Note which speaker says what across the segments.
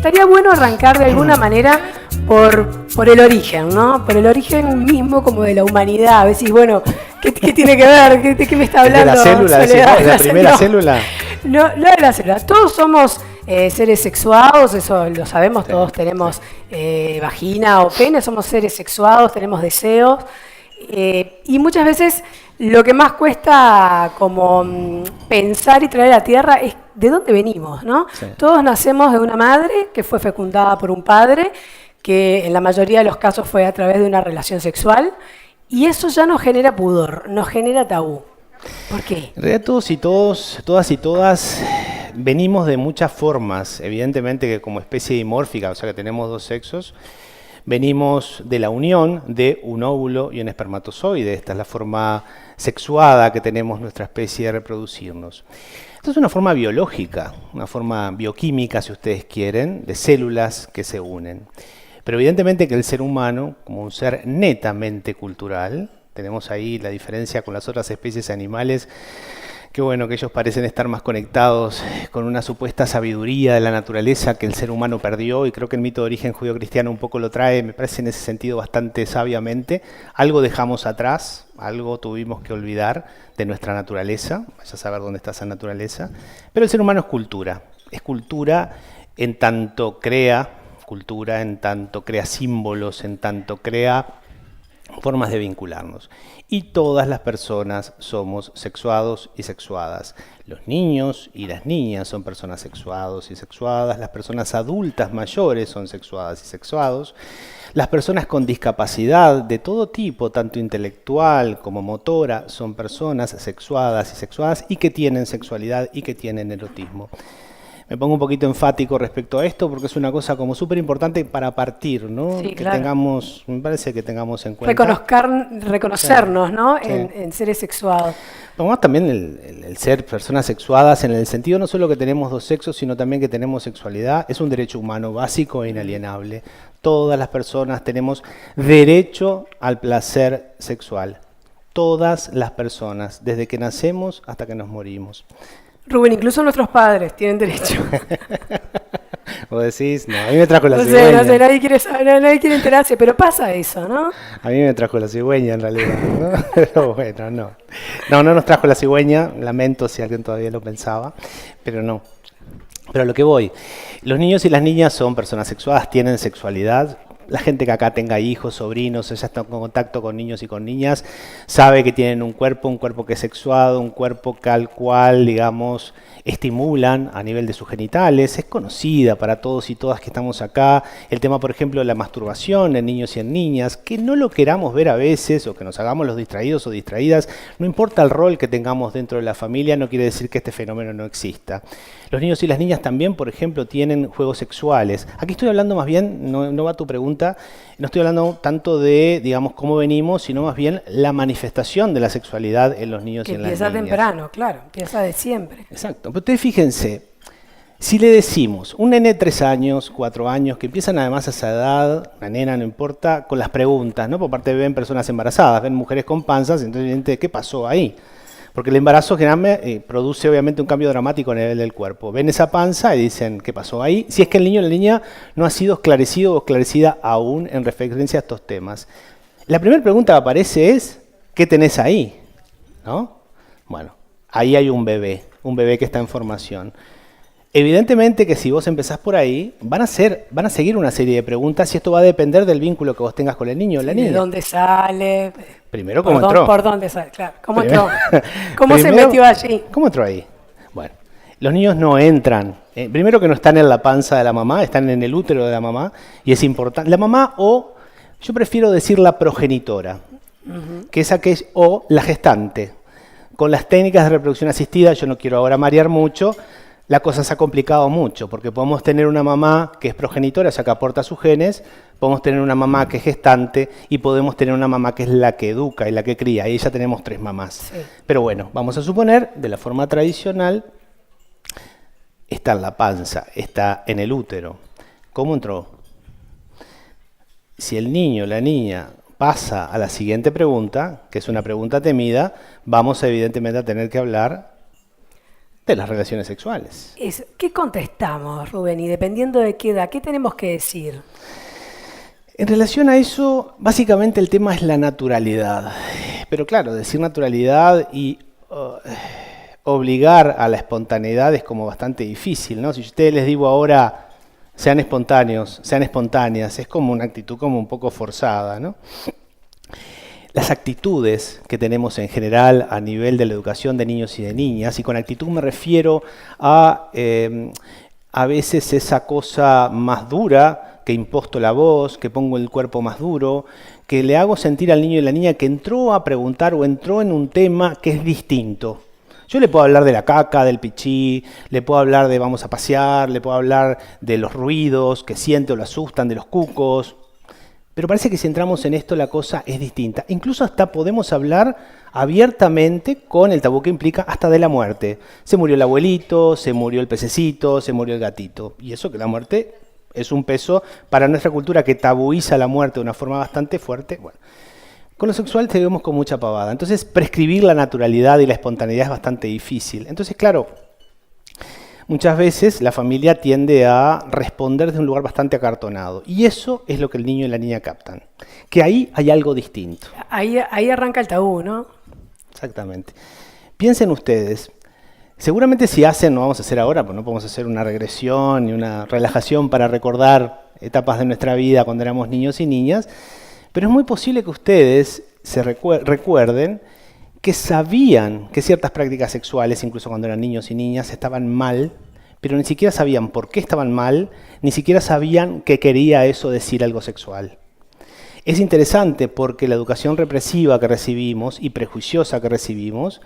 Speaker 1: estaría bueno arrancar de alguna manera por el origen, ¿no? Por el origen mismo como de la humanidad. A veces, bueno, ¿qué tiene que ver? ¿Qué me está hablando?
Speaker 2: ¿De la célula? ¿De la primera célula?
Speaker 1: No de la célula. Todos somos seres sexuados, eso lo sabemos, todos tenemos vagina o pene, somos seres sexuados, tenemos deseos. Y muchas veces lo que más cuesta como pensar y traer a tierra es de dónde venimos, ¿no? Sí. Todos nacemos de una madre que fue fecundada por un padre, que en la mayoría de los casos fue a través de una relación sexual, y eso ya nos genera pudor, nos genera tabú. ¿Por qué?
Speaker 2: En realidad todas y todas venimos de muchas formas, evidentemente que como especie dimórfica, o sea que tenemos dos sexos, venimos de la unión de un óvulo y un espermatozoide. Esta es la forma sexuada que tenemos nuestra especie de reproducirnos. Esto es una forma biológica, una forma bioquímica, si ustedes quieren, de células que se unen. Pero evidentemente que el ser humano, como un ser netamente cultural, tenemos ahí la diferencia con las otras especies animales, que bueno, que ellos parecen estar más conectados con una supuesta sabiduría de la naturaleza que el ser humano perdió, y creo que el mito de origen judío-cristiano un poco lo trae, me parece en ese sentido bastante sabiamente. Algo dejamos atrás, algo tuvimos que olvidar de nuestra naturaleza, vaya a saber dónde está esa naturaleza, pero el ser humano es cultura en tanto crea cultura, en tanto crea símbolos, en tanto crea formas de vincularnos. Y todas las personas somos sexuados y sexuadas. Los niños y las niñas son personas sexuados y sexuadas. Las personas adultas mayores son sexuadas y sexuados. Las personas con discapacidad de todo tipo, tanto intelectual como motora, son personas sexuadas y sexuadas y que tienen sexualidad y que tienen erotismo. Me pongo un poquito enfático respecto a esto porque es una cosa como súper importante para partir, ¿no?
Speaker 1: Sí,
Speaker 2: que
Speaker 1: claro.
Speaker 2: tengamos, me parece que tengamos en cuenta.
Speaker 1: Reconocernos, sí, ¿no? Sí. En seres sexuados.
Speaker 2: Tomamos también el ser personas sexuadas en el sentido no solo que tenemos dos sexos, sino también que tenemos sexualidad. Es un derecho humano básico e inalienable. Todas las personas tenemos derecho al placer sexual. Todas las personas, desde que nacemos hasta que nos morimos.
Speaker 1: Rubén, incluso nuestros padres tienen derecho.
Speaker 2: Vos decís, no, a mí me trajo la cigüeña.
Speaker 1: No sé, nadie quiere saber, nadie quiere enterarse, pero pasa eso, ¿no?
Speaker 2: A mí me trajo la cigüeña en realidad, ¿no? Pero bueno, no. No nos trajo la cigüeña, lamento si alguien todavía lo pensaba, pero no. Pero a lo que voy, los niños y las niñas son personas sexuadas, tienen sexualidad. La gente que acá tenga hijos, sobrinos, ella está en contacto con niños y con niñas, sabe que tienen un cuerpo que es sexuado, un cuerpo que al cual, digamos, estimulan a nivel de sus genitales. Es conocida para todos y todas que estamos acá el tema, por ejemplo, de la masturbación en niños y en niñas, que no lo queramos ver a veces o que nos hagamos los distraídos o distraídas, no importa el rol que tengamos dentro de la familia, no quiere decir que este fenómeno no exista. Los niños y las niñas también, por ejemplo, tienen juegos sexuales. Aquí estoy hablando más bien, no va tu pregunta, no estoy hablando tanto de, digamos, cómo venimos, sino más bien la manifestación de la sexualidad en los niños y en las niñas.
Speaker 1: Empieza temprano, claro, empieza de siempre.
Speaker 2: Exacto. Pero ustedes fíjense, si le decimos, un nene de 3 años, 4 años, que empiezan además a esa edad, una nena, no importa, con las preguntas, ¿no? Por parte ven personas embarazadas, ven mujeres con panzas, entonces evidentemente, ¿qué pasó ahí? Porque el embarazo generalmente produce obviamente un cambio dramático a nivel del cuerpo. Ven esa panza y dicen, ¿qué pasó ahí? Si es que el niño o la niña no ha sido esclarecido o esclarecida aún en referencia a estos temas. La primera pregunta que aparece es, ¿qué tenés ahí? ¿No? Bueno, ahí hay un bebé que está en formación. Evidentemente que si vos empezás por ahí, van a seguir una serie de preguntas y esto va a depender del vínculo que vos tengas con el niño o la niña.
Speaker 1: ¿De dónde sale?
Speaker 2: Primero, ¿cómo entró?
Speaker 1: ¿Por dónde sale? Claro, ¿cómo entró? ¿Cómo se metió allí?
Speaker 2: ¿Cómo entró ahí? Bueno, los niños no entran. Primero que no están en la panza de la mamá, están en el útero de la mamá y es importante. La mamá o, yo prefiero decir la progenitora, que es aquella, o la gestante. Con las técnicas de reproducción asistida, yo no quiero ahora marear mucho, la cosa se ha complicado mucho, porque podemos tener una mamá que es progenitora, o sea, que aporta sus genes, podemos tener una mamá que es gestante y podemos tener una mamá que es la que educa y la que cría. Ahí ya tenemos 3 mamás. Sí. Pero bueno, vamos a suponer, de la forma tradicional, está en la panza, está en el útero. ¿Cómo entró? Si el niño o la niña pasa a la siguiente pregunta, que es una pregunta temida, vamos evidentemente a tener que hablar de las relaciones sexuales.
Speaker 1: ¿Qué contestamos, Rubén? Y dependiendo de qué edad, ¿qué tenemos que decir?
Speaker 2: En relación a eso, básicamente el tema es la naturalidad. Pero claro, decir naturalidad y obligar a la espontaneidad es como bastante difícil, ¿no? Si ustedes les digo ahora, sean espontáneos, sean espontáneas, es como una actitud como un poco forzada, ¿no? Las actitudes que tenemos en general a nivel de la educación de niños y de niñas, y con actitud me refiero a veces esa cosa más dura, que imposto la voz, que pongo el cuerpo más duro, que le hago sentir al niño y la niña que entró a preguntar o entró en un tema que es distinto. Yo le puedo hablar de la caca, del pichí, le puedo hablar de vamos a pasear, le puedo hablar de los ruidos que siente o lo asustan, de los cucos. Pero parece que si entramos en esto la cosa es distinta. Incluso hasta podemos hablar abiertamente con el tabú que implica hasta de la muerte. Se murió el abuelito, se murió el pececito, se murió el gatito. Y eso que la muerte es un peso para nuestra cultura que tabuiza la muerte de una forma bastante fuerte. Bueno, con lo sexual te vemos con mucha pavada. Entonces prescribir la naturalidad y la espontaneidad es bastante difícil. Entonces, claro, muchas veces la familia tiende a responder desde un lugar bastante acartonado. Y eso es lo que el niño y la niña captan. Que ahí hay algo distinto.
Speaker 1: Ahí arranca el tabú, ¿no?
Speaker 2: Exactamente. Piensen ustedes, seguramente si hacen, no vamos a hacer ahora, pues no podemos hacer una regresión ni una relajación para recordar etapas de nuestra vida cuando éramos niños y niñas, pero es muy posible que ustedes se recuerden que sabían que ciertas prácticas sexuales, incluso cuando eran niños y niñas, estaban mal, pero ni siquiera sabían por qué estaban mal, ni siquiera sabían qué quería eso decir algo sexual. Es interesante porque la educación represiva que recibimos y prejuiciosa que recibimos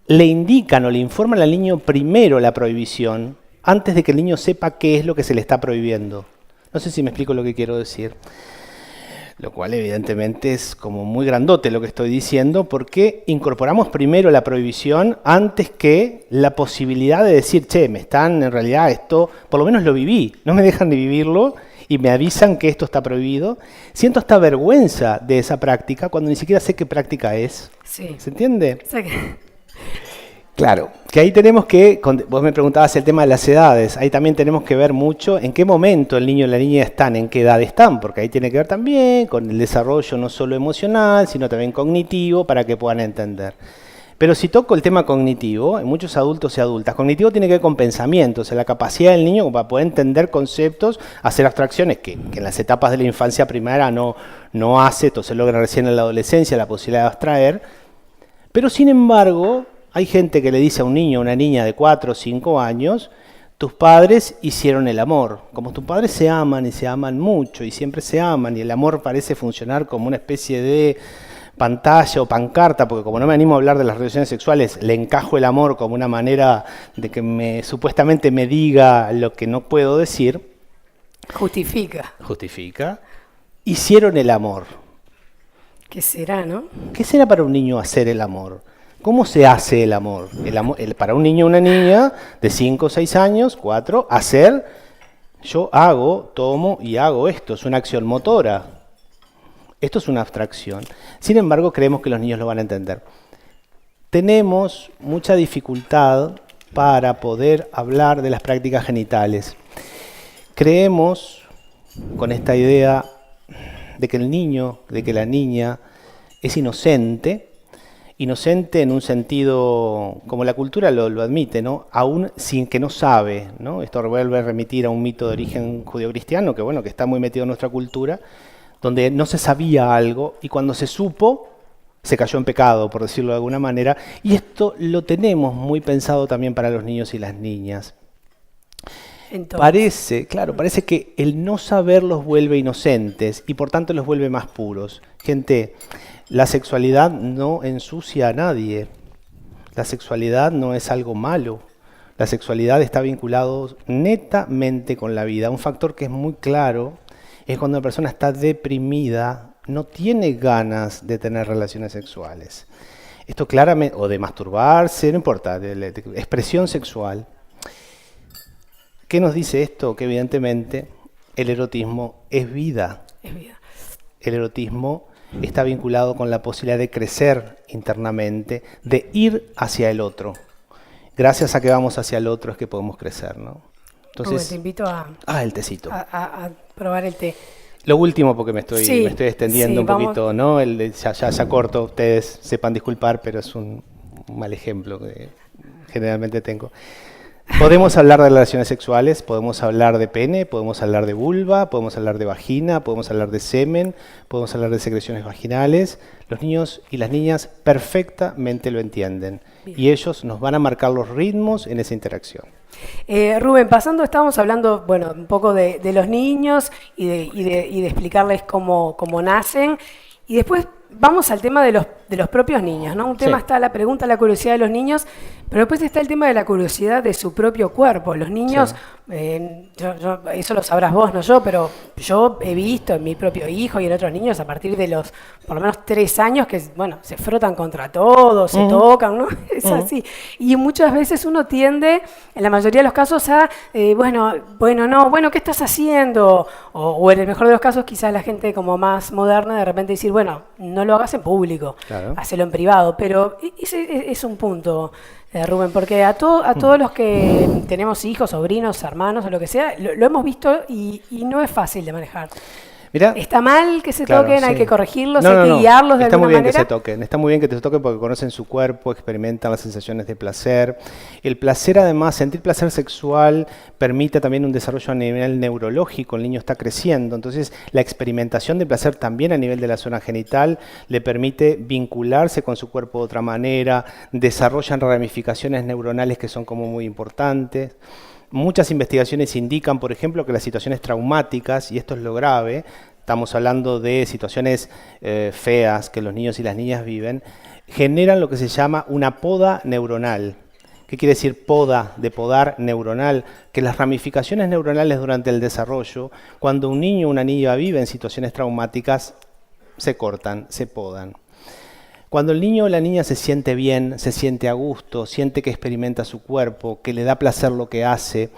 Speaker 2: le indican o le informan al niño primero la prohibición antes de que el niño sepa qué es lo que se le está prohibiendo. No sé si me explico lo que quiero decir. Lo cual evidentemente es como muy grandote lo que estoy diciendo porque incorporamos primero la prohibición antes que la posibilidad de decir, che, me están, en realidad esto, por lo menos lo viví, no me dejan de vivirlo y me avisan que esto está prohibido. Siento hasta vergüenza de esa práctica cuando ni siquiera sé qué práctica es.
Speaker 1: Sí.
Speaker 2: ¿Se entiende?
Speaker 1: Sí.
Speaker 2: Claro, que ahí tenemos que, vos me preguntabas el tema de las edades, ahí también tenemos que ver mucho en qué momento el niño y la niña están, en qué edad están, porque ahí tiene que ver también con el desarrollo no solo emocional, sino también cognitivo, para que puedan entender. Pero si toco el tema cognitivo, en muchos adultos y adultas, cognitivo tiene que ver con pensamiento, o sea, la capacidad del niño para poder entender conceptos, hacer abstracciones que en las etapas de la infancia primaria no hace, esto se logra recién en la adolescencia, la posibilidad de abstraer, pero sin embargo, hay gente que le dice a un niño o una niña de 4 o 5 años, tus padres hicieron el amor. Como tus padres se aman y se aman mucho y siempre se aman y el amor parece funcionar como una especie de pantalla o pancarta, porque como no me animo a hablar de las relaciones sexuales, le encajo el amor como una manera de que supuestamente me diga lo que no puedo decir. Justifica. Hicieron el amor.
Speaker 1: ¿Qué será, no?
Speaker 2: ¿Qué será para un niño hacer el amor? ¿Cómo se hace el amor? Para un niño o una niña de 5 o 6 años, 4, hacer, yo hago, tomo y hago esto, es una acción motora. Esto es una abstracción. Sin embargo, creemos que los niños lo van a entender. Tenemos mucha dificultad para poder hablar de las prácticas genitales. Creemos, con esta idea de que el niño, de que la niña es inocente en un sentido, como la cultura lo admite, ¿no? Aún sin que no sabe, ¿no? Esto vuelve a remitir a un mito de origen judeocristiano que está muy metido en nuestra cultura, donde no se sabía algo y cuando se supo, se cayó en pecado, por decirlo de alguna manera, y esto lo tenemos muy pensado también para los niños y las niñas. Entonces, parece que el no saber los vuelve inocentes y por tanto los vuelve más puros. Gente, la sexualidad no ensucia a nadie. La sexualidad no es algo malo. La sexualidad está vinculado netamente con la vida. Un factor que es muy claro es cuando una persona está deprimida, no tiene ganas de tener relaciones sexuales. Esto claramente, o de masturbarse, no importa, de expresión sexual. ¿Qué nos dice esto? Que evidentemente el erotismo es vida.
Speaker 1: Es vida.
Speaker 2: El erotismo está vinculado con la posibilidad de crecer internamente, de ir hacia el otro. gracias a que vamos hacia el otro es que podemos crecer, ¿no? Entonces,
Speaker 1: te invito
Speaker 2: el tecito.
Speaker 1: a probar el té.
Speaker 2: Lo último, porque me estoy
Speaker 1: Sí,
Speaker 2: extendiendo
Speaker 1: sí,
Speaker 2: un poquito, ¿no? Ya corto, ustedes sepan disculpar, pero es un mal ejemplo que generalmente tengo. Podemos hablar de relaciones sexuales, podemos hablar de pene, podemos hablar de vulva, podemos hablar de vagina, podemos hablar de semen, podemos hablar de secreciones vaginales. Los niños y las niñas perfectamente lo entienden. Bien. Y ellos nos van a marcar los ritmos en esa interacción.
Speaker 1: Rubén, estábamos hablando, bueno, un poco de los niños y de explicarles cómo nacen. Y después vamos al tema de los propios niños, ¿no? Un tema está la pregunta, la curiosidad de los niños, pero después está el tema de la curiosidad de su propio cuerpo. Los niños, eso lo sabrás vos, no yo, pero yo he visto en mi propio hijo y en otros niños a partir de los, por lo menos 3 años, que, bueno, se frotan contra todo, se tocan, ¿no? Es así. Y muchas veces uno tiende, en la mayoría de los casos, a, ¿qué estás haciendo? O en el mejor de los casos, quizás la gente como más moderna de repente decir, bueno, no lo hagas en público, claro, hacelo en privado, pero ese es un punto, Rubén, porque a todos los que tenemos hijos, sobrinos, hermanos o lo que sea, lo hemos visto y no es fácil de manejar. Mirá, está mal que se toquen, hay que corregirlos, hay que guiarlos de alguna manera.
Speaker 2: Está muy bien que se toquen, está muy bien que te toquen porque conocen su cuerpo, experimentan las sensaciones de placer. El placer, además, sentir placer sexual permite también un desarrollo a nivel neurológico, el niño está creciendo, entonces la experimentación de placer también a nivel de la zona genital le permite vincularse con su cuerpo de otra manera, desarrollan ramificaciones neuronales que son como muy importantes. Muchas investigaciones indican, por ejemplo, que las situaciones traumáticas, y esto es lo grave, estamos hablando de situaciones feas que los niños y las niñas viven, generan lo que se llama una poda neuronal. ¿Qué quiere decir poda, de podar neuronal? Que las ramificaciones neuronales durante el desarrollo, cuando un niño o una niña vive en situaciones traumáticas, se cortan, se podan. Cuando el niño o la niña se siente bien, se siente a gusto, siente que experimenta su cuerpo, que le da placer lo que hace,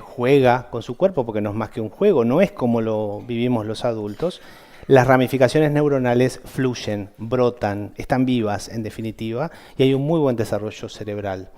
Speaker 2: juega con su cuerpo, porque no es más que un juego, no es como lo vivimos los adultos, las ramificaciones neuronales fluyen, brotan, están vivas en definitiva, y hay un muy buen desarrollo cerebral.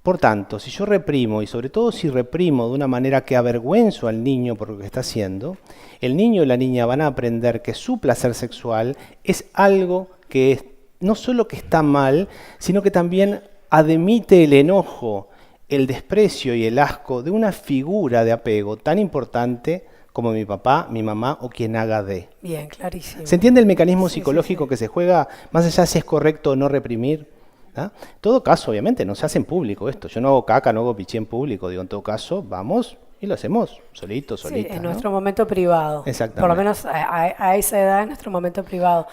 Speaker 2: Por tanto, si yo reprimo, y sobre todo si reprimo de una manera que avergüenzo al niño por lo que está haciendo, el niño y la niña van a aprender que su placer sexual es algo que no solo que está mal, sino que también admite el enojo, el desprecio y el asco de una figura de apego tan importante como mi papá, mi mamá o quien haga de.
Speaker 1: Bien, clarísimo.
Speaker 2: ¿Se entiende el mecanismo psicológico que se juega, más allá de si es correcto o no reprimir? En todo caso, obviamente, no se hace en público esto. Yo no hago caca, no hago pichí en público. Digo, en todo caso, vamos y lo hacemos solitos, solitas.
Speaker 1: Sí, en nuestro momento privado.
Speaker 2: Exactamente.
Speaker 1: Por lo menos a esa edad, en nuestro momento privado.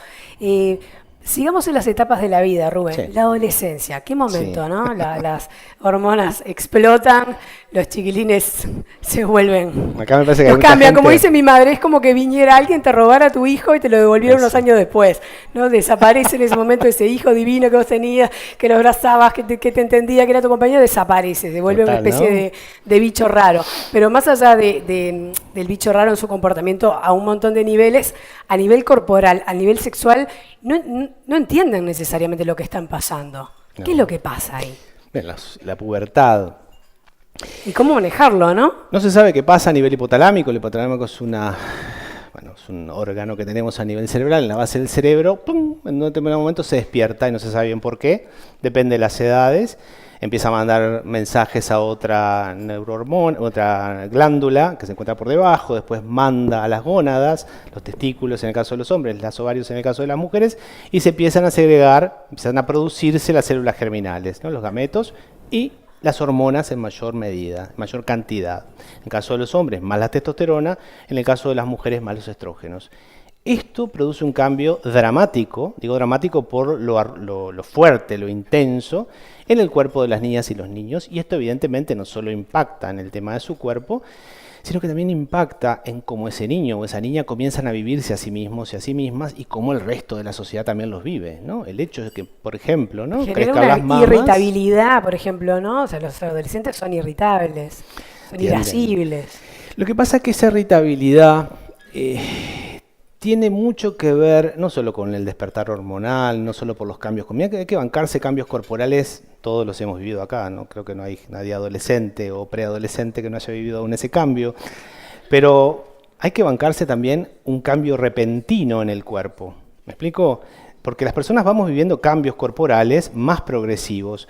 Speaker 1: Sigamos en las etapas de la vida, Rubén. Sí. La adolescencia, qué momento, sí, ¿no? Las hormonas explotan, los chiquilines se vuelven...
Speaker 2: Acá me parece que
Speaker 1: los cambian, como dice mi madre, es como que viniera alguien, te robara a tu hijo y te lo devolviera unos años después, ¿no? Desaparece en ese momento ese hijo divino que vos tenías, que lo abrazabas, que te entendía, que era tu compañero, desaparece, se vuelve una especie, ¿no?, de bicho raro. Pero más allá del bicho raro en su comportamiento a un montón de niveles, a nivel corporal, a nivel sexual, no entienden necesariamente lo que están pasando. No. ¿Qué es lo que pasa ahí?
Speaker 2: Bien, la pubertad.
Speaker 1: ¿Y cómo manejarlo, no?
Speaker 2: No se sabe qué pasa a nivel hipotalámico. El hipotalámico es es un órgano que tenemos a nivel cerebral, en la base del cerebro. ¡Pum! En un determinado momento se despierta y no se sabe bien por qué. Depende de las edades. Empieza a mandar mensajes a otra neurohormona, otra glándula que se encuentra por debajo, después manda a las gónadas, los testículos en el caso de los hombres, los ovarios en el caso de las mujeres, y se empiezan a segregar, empiezan a producirse las células germinales, ¿no?, los gametos, y las hormonas en mayor medida, en mayor cantidad. En el caso de los hombres, más la testosterona, en el caso de las mujeres, más los estrógenos. Esto produce un cambio dramático, digo dramático por lo fuerte, lo intenso, en el cuerpo de las niñas y los niños, y esto evidentemente no solo impacta en el tema de su cuerpo, sino que también impacta en cómo ese niño o esa niña comienzan a vivirse a sí mismos y a sí mismas y cómo el resto de la sociedad también los vive, ¿no? El hecho de que, por ejemplo, ¿no?,
Speaker 1: crezcan las mamas, irritabilidad, por ejemplo, ¿no? O sea, los adolescentes son irritables, son irascibles.
Speaker 2: Lo que pasa es que esa irritabilidad tiene mucho que ver no solo con el despertar hormonal, no solo por los cambios. Hay que bancarse cambios corporales, todos los hemos vivido acá, ¿no? Creo que no hay nadie adolescente o preadolescente que no haya vivido aún ese cambio, pero hay que bancarse también un cambio repentino en el cuerpo. ¿Me explico? Porque las personas vamos viviendo cambios corporales más progresivos.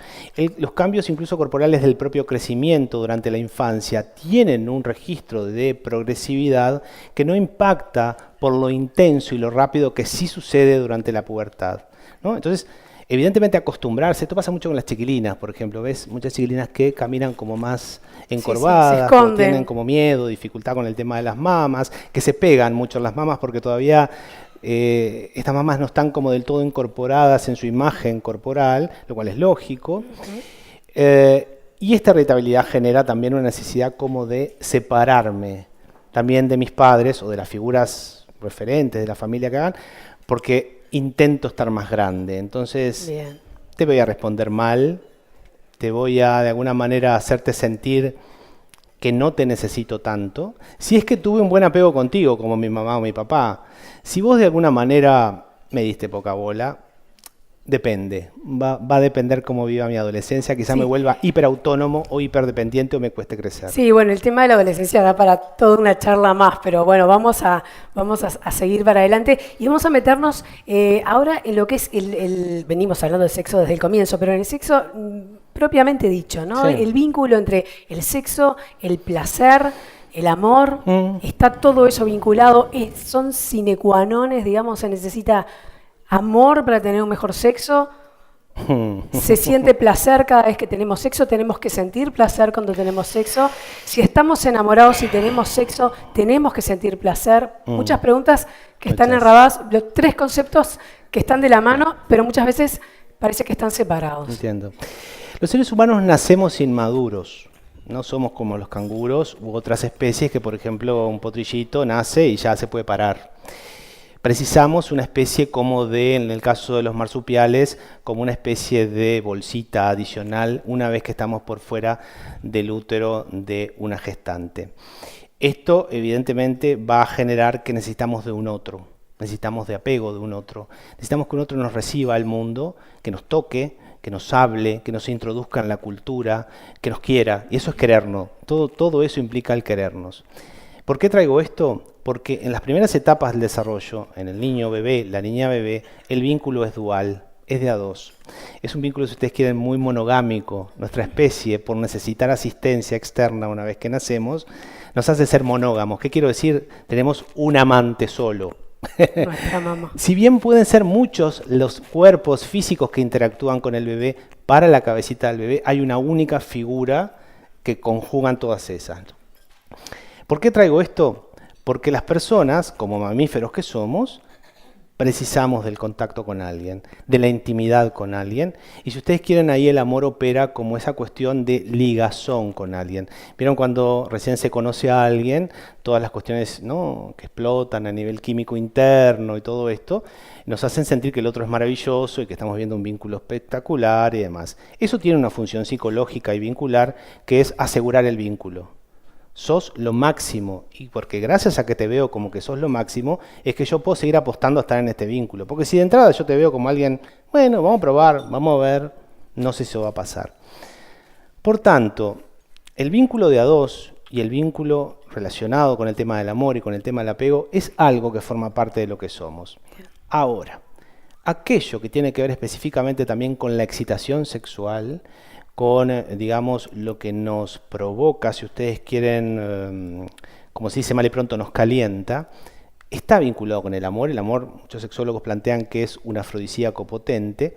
Speaker 2: Los cambios incluso corporales del propio crecimiento durante la infancia tienen un registro de progresividad que no impacta por lo intenso y lo rápido que sí sucede durante la pubertad, ¿no? Entonces, evidentemente acostumbrarse, esto pasa mucho con las chiquilinas, por ejemplo, ves muchas chiquilinas que caminan como más encorvadas,
Speaker 1: se
Speaker 2: o tienen como miedo, dificultad con el tema de las mamas, que se pegan mucho las mamas porque todavía estas mamás no están como del todo incorporadas en su imagen corporal, lo cual es lógico. Y esta irritabilidad genera también una necesidad como de separarme también de mis padres o de las figuras referentes de la familia que hagan, porque intento estar más grande. Entonces, bien, te voy a responder mal, te voy a de alguna manera hacerte sentir que no te necesito tanto. Si es que tuve un buen apego contigo, como mi mamá o mi papá, si vos de alguna manera me diste poca bola, depende. Va a depender cómo viva mi adolescencia. Quizá me vuelva hiperautónomo o hiperdependiente o me cueste crecer.
Speaker 1: Sí, bueno, el tema de la adolescencia da para toda una charla más, pero bueno, vamos a seguir para adelante y vamos a meternos ahora en lo que es venimos hablando de sexo desde el comienzo, pero en el sexo propiamente dicho, ¿no? Sí. El vínculo entre el sexo, el placer, el amor, está todo eso vinculado, son sine qua nones, digamos, se necesita amor para tener un mejor sexo, se siente placer cada vez que tenemos sexo, tenemos que sentir placer cuando tenemos sexo, si estamos enamorados y tenemos sexo, tenemos que sentir placer. Muchas preguntas que están enredadas, los tres conceptos que están de la mano, pero muchas veces parece que están separados.
Speaker 2: Entiendo. Los seres humanos nacemos inmaduros. No somos como los canguros u otras especies que, por ejemplo, un potrillito nace y ya se puede parar. Precisamos una especie como en el caso de los marsupiales, como una especie de bolsita adicional una vez que estamos por fuera del útero de una gestante. Esto, evidentemente, va a generar que necesitamos de un otro, necesitamos de apego de un otro. Necesitamos que un otro nos reciba al mundo, que nos toque, que nos hable, que nos introduzca en la cultura, que nos quiera, y eso es querernos. Todo eso implica el querernos. ¿Por qué traigo esto? Porque en las primeras etapas del desarrollo, en el niño bebé, la niña bebé, el vínculo es dual, es de a dos. Es un vínculo, si ustedes quieren, muy monogámico. Nuestra especie, por necesitar asistencia externa una vez que nacemos, nos hace ser monógamos. ¿Qué quiero decir? Tenemos un amante solo. Si bien pueden ser muchos los cuerpos físicos que interactúan con el bebé, para la cabecita del bebé hay una única figura que conjugan todas esas. ¿Por qué traigo esto? Porque las personas, como mamíferos que somos, precisamos del contacto con alguien, de la intimidad con alguien. Y si ustedes quieren, ahí el amor opera como esa cuestión de ligazón con alguien. ¿Vieron cuando recién se conoce a alguien? Todas las cuestiones, ¿no?, que explotan a nivel químico interno y todo esto, nos hacen sentir que el otro es maravilloso y que estamos viendo un vínculo espectacular y demás. Eso tiene una función psicológica y vincular que es asegurar el vínculo. Sos lo máximo, y porque gracias a que te veo como que sos lo máximo, es que yo puedo seguir apostando a estar en este vínculo. Porque si de entrada yo te veo como alguien, bueno, vamos a probar, vamos a ver, no sé si eso va a pasar. Por tanto, el vínculo de a dos y el vínculo relacionado con el tema del amor y con el tema del apego es algo que forma parte de lo que somos. Ahora, aquello que tiene que ver específicamente también con la excitación sexual, con, digamos, lo que nos provoca, si ustedes quieren, como se dice mal y pronto, nos calienta, está vinculado con el amor. El amor, muchos sexólogos plantean que es un afrodisíaco potente.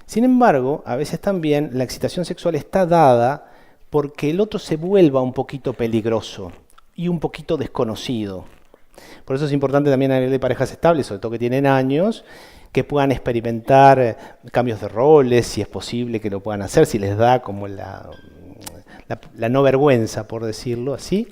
Speaker 2: Sin embargo, a veces también la excitación sexual está dada porque el otro se vuelva un poquito peligroso y un poquito desconocido. Por eso es importante también a nivel de parejas estables, sobre todo que tienen años, que puedan experimentar cambios de roles, si es posible que lo puedan hacer, si les da como la no vergüenza, por decirlo así,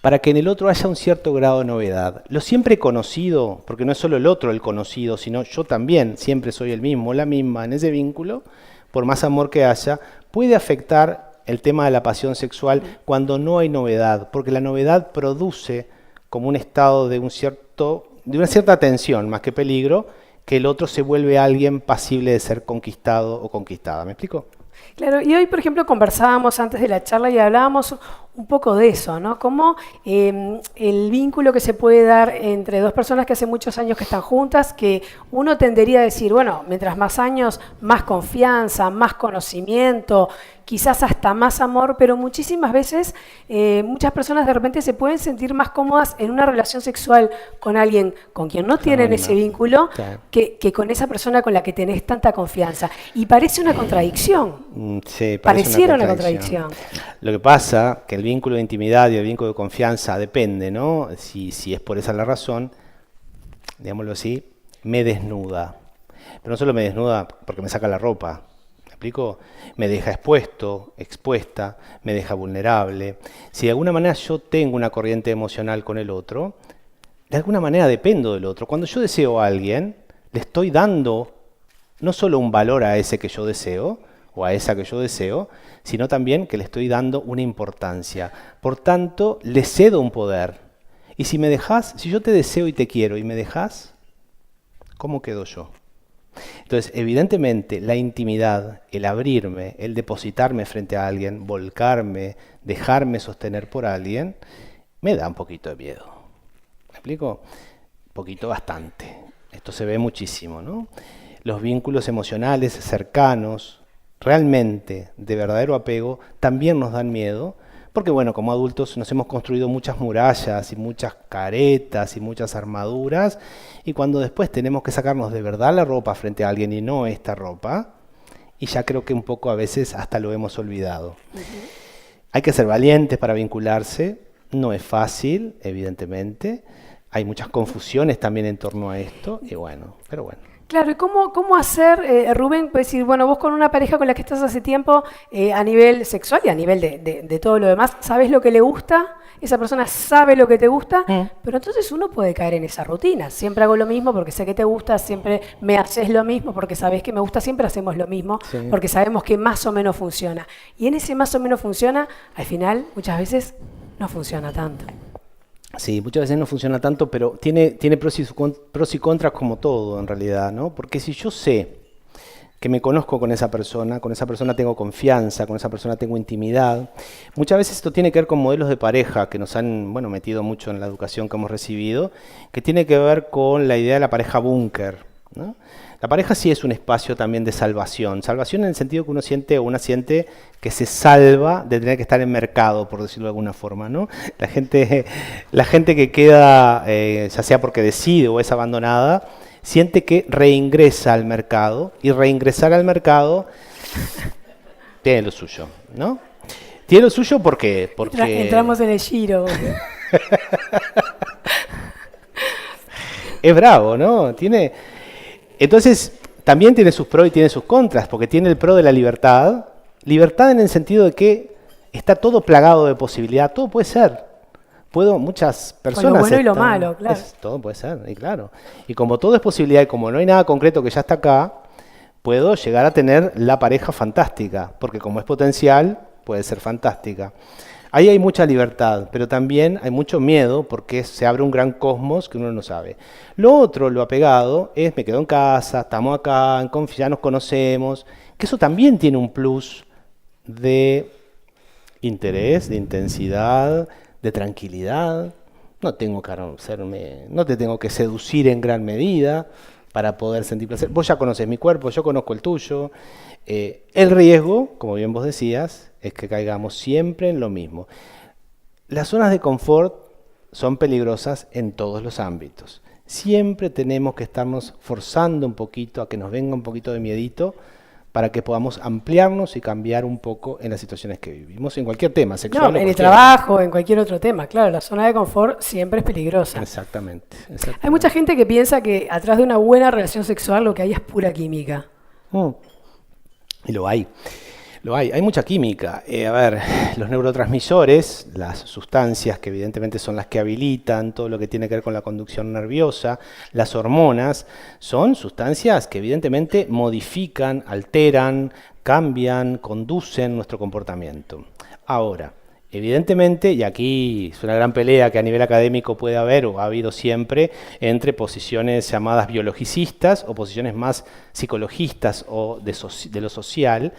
Speaker 2: para que en el otro haya un cierto grado de novedad. Lo siempre conocido, porque no es solo el otro el conocido, sino yo también siempre soy el mismo, la misma en ese vínculo, por más amor que haya, puede afectar el tema de la pasión sexual cuando no hay novedad, porque la novedad produce como un estado de un cierto de una cierta tensión, más que peligro, que el otro se vuelve alguien pasible de ser conquistado o conquistada. ¿Me explico?
Speaker 1: Claro, y hoy, por ejemplo, conversábamos antes de la charla y hablábamos un poco de eso, ¿no? Cómo el vínculo que se puede dar entre dos personas que hace muchos años que están juntas, que uno tendería a decir, bueno, mientras más años, más confianza, más conocimiento, quizás hasta más amor, pero muchísimas veces muchas personas de repente se pueden sentir más cómodas en una relación sexual con alguien con quien no tienen ese vínculo que con esa persona con la que tenés tanta confianza. Y parece una contradicción.
Speaker 2: Sí,
Speaker 1: pareciera una contradicción.
Speaker 2: Lo que pasa que el vínculo de intimidad y el vínculo de confianza depende, ¿no? Si es por esa la razón, digámoslo así, me desnuda. Pero no solo me desnuda porque me saca la ropa. ¿Me explico? Me deja expuesto, expuesta, me deja vulnerable. Si de alguna manera yo tengo una corriente emocional con el otro, de alguna manera dependo del otro. Cuando yo deseo a alguien, le estoy dando no solo un valor a ese que yo deseo, o a esa que yo deseo, sino también que le estoy dando una importancia. Por tanto, le cedo un poder. Y si me dejas, si yo te deseo y te quiero y me dejas, ¿cómo quedo yo? Entonces, evidentemente, la intimidad, el abrirme, el depositarme frente a alguien, volcarme, dejarme sostener por alguien, me da un poquito de miedo. ¿Me explico? Un poquito, bastante. Esto se ve muchísimo, ¿no? Los vínculos emocionales cercanos, realmente de verdadero apego, también nos dan miedo, porque bueno, como adultos nos hemos construido muchas murallas y muchas caretas y muchas armaduras, y cuando después tenemos que sacarnos de verdad la ropa frente a alguien y no esta ropa, y ya creo que un poco a veces hasta lo hemos olvidado. Hay que ser valientes para vincularse, no es fácil, evidentemente, hay muchas confusiones también en torno a esto, y bueno, pero bueno.
Speaker 1: Claro, ¿y cómo hacer, Rubén, pues decir, bueno, vos con una pareja con la que estás hace tiempo, a nivel sexual y a nivel de todo lo demás, sabés lo que le gusta, esa persona sabe lo que te gusta, pero entonces uno puede caer en esa rutina. Siempre hago lo mismo porque sé que te gusta, siempre me haces lo mismo porque sabés que me gusta, siempre hacemos lo mismo porque sabemos que más o menos funciona. Y en ese más o menos funciona, al final, muchas veces no funciona tanto.
Speaker 2: Sí, muchas veces no funciona tanto, pero tiene pros y contras como todo en realidad, ¿no? Porque si yo sé que me conozco con esa persona tengo confianza, con esa persona tengo intimidad, muchas veces esto tiene que ver con modelos de pareja que nos han, bueno, metido mucho en la educación que hemos recibido, que tiene que ver con la idea de la pareja búnker, ¿no? La pareja sí es un espacio también de salvación. Salvación en el sentido que uno siente o una siente que se salva de tener que estar en mercado, por decirlo de alguna forma, ¿no? La gente que queda, ya sea porque decide o es abandonada, siente que reingresa al mercado, y reingresar al mercado tiene lo suyo, ¿no? Tiene lo suyo porque
Speaker 1: entramos en el giro.
Speaker 2: Es bravo, ¿no? Entonces, también tiene sus pros y tiene sus contras, porque tiene el pro de la libertad. Libertad en el sentido de que está todo plagado de posibilidad. Todo puede ser. Muchas personas...
Speaker 1: Con lo bueno y lo malo, claro.
Speaker 2: Todo puede ser, y claro. Y como todo es posibilidad y como no hay nada concreto que ya está acá, puedo llegar a tener la pareja fantástica, porque como es potencial, puede ser fantástica. Ahí hay mucha libertad, pero también hay mucho miedo porque se abre un gran cosmos que uno no sabe. Lo otro, lo apegado, es me quedo en casa, estamos acá, ya nos conocemos, que eso también tiene un plus de interés, de intensidad, de tranquilidad. No te tengo que seducir en gran medida para poder sentir placer. Vos ya conoces mi cuerpo, yo conozco el tuyo. El riesgo, como bien vos decías, es que caigamos siempre en lo mismo. Las zonas de confort son peligrosas en todos los ámbitos. Siempre tenemos que estarnos forzando un poquito a que nos venga un poquito de miedito para que podamos ampliarnos y cambiar un poco en las situaciones que vivimos, en cualquier tema, sexual.
Speaker 1: No, en el trabajo, en cualquier otro tema, claro, la zona de confort siempre es peligrosa.
Speaker 2: Exactamente.
Speaker 1: Hay mucha gente que piensa que atrás de una buena relación sexual lo que hay es pura química.
Speaker 2: Y lo hay. Hay mucha química. Los neurotransmisores, las sustancias que evidentemente son las que habilitan todo lo que tiene que ver con la conducción nerviosa, las hormonas, son sustancias que evidentemente modifican, alteran, cambian, conducen nuestro comportamiento. Ahora, Evidentemente, y aquí es una gran pelea que a nivel académico puede haber o ha habido siempre entre posiciones llamadas biologicistas o posiciones más psicologistas o de lo social,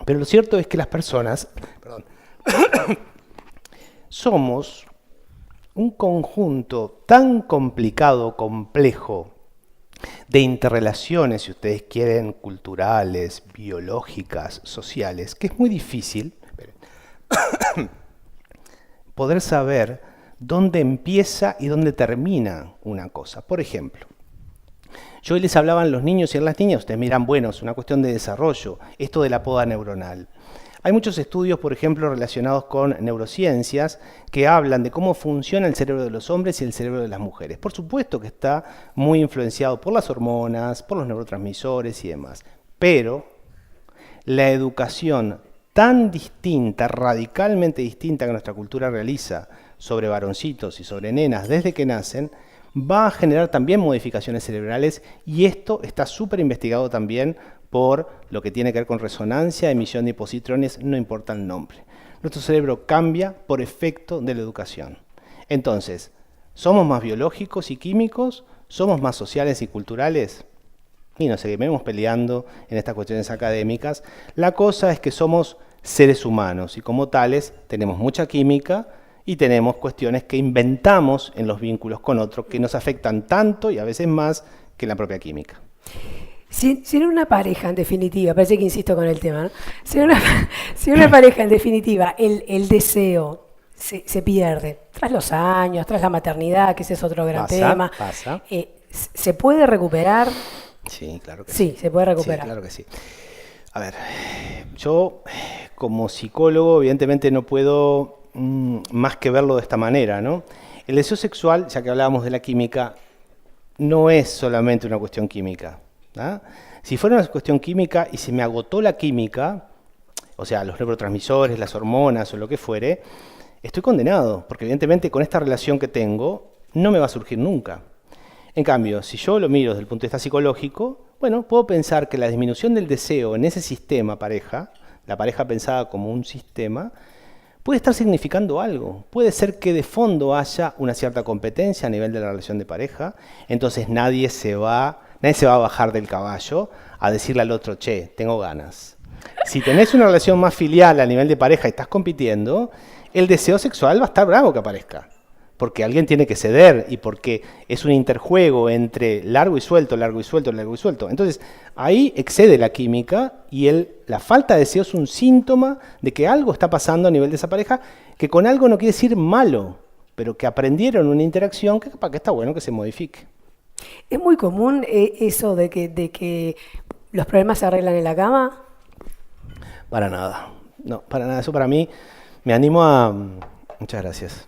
Speaker 2: pero lo cierto es que las personas, perdón, somos un conjunto tan complicado, complejo, de interrelaciones, si ustedes quieren, culturales, biológicas, sociales, que es muy difícil poder saber dónde empieza y dónde termina una cosa. Por ejemplo, yo hoy les hablaban los niños y las niñas, ustedes miran, bueno, es una cuestión de desarrollo, esto de la poda neuronal. Hay muchos estudios, por ejemplo, relacionados con neurociencias que hablan de cómo funciona el cerebro de los hombres y el cerebro de las mujeres. Por supuesto que está muy influenciado por las hormonas, por los neurotransmisores y demás. Pero la educación tan distinta, radicalmente distinta que nuestra cultura realiza sobre varoncitos y sobre nenas desde que nacen, va a generar también modificaciones cerebrales y esto está súper investigado también por lo que tiene que ver con resonancia, emisión de positrones, no importa el nombre. Nuestro cerebro cambia por efecto de la educación. Entonces, ¿somos más biológicos y químicos? ¿Somos más sociales y culturales? Y no seguimos peleando en estas cuestiones académicas. La cosa es que somos seres humanos y como tales tenemos mucha química y tenemos cuestiones que inventamos en los vínculos con otros que nos afectan tanto y a veces más que la propia química.
Speaker 1: Si en una pareja, en definitiva, parece que insisto con el tema, ¿no? Si en una pareja, en definitiva, el deseo se pierde, tras los años, tras la maternidad, que ese es otro gran tema, ¿se puede recuperar?
Speaker 2: Sí, claro que
Speaker 1: sí. Sí, se puede recuperar.
Speaker 2: Sí, claro que sí. A ver, yo como psicólogo evidentemente no puedo más que verlo de esta manera, ¿no? El deseo sexual, ya que hablábamos de la química, no es solamente una cuestión química, ¿ah? Si fuera una cuestión química y se me agotó la química, o sea, los neurotransmisores, las hormonas o lo que fuere, estoy condenado, porque evidentemente con esta relación que tengo no me va a surgir nunca. En cambio, si yo lo miro desde el punto de vista psicológico, bueno, puedo pensar que la disminución del deseo en ese sistema pareja, la pareja pensada como un sistema, puede estar significando algo. Puede ser que de fondo haya una cierta competencia a nivel de la relación de pareja, entonces nadie se va a bajar del caballo a decirle al otro, che, tengo ganas. Si tenés una relación más filial a nivel de pareja y estás compitiendo, el deseo sexual va a estar bravo que aparezca. Porque alguien tiene que ceder y porque es un interjuego entre largo y suelto, largo y suelto, largo y suelto. Entonces, ahí excede la química y la falta de deseo es un síntoma de que algo está pasando a nivel de esa pareja, que con algo no quiere decir malo, pero que aprendieron una interacción que capaz que está bueno que se modifique.
Speaker 1: ¿Es muy común eso de que los problemas se arreglan en la cama?
Speaker 2: Para nada. No, para nada. Eso para mí, me animo a... Muchas gracias.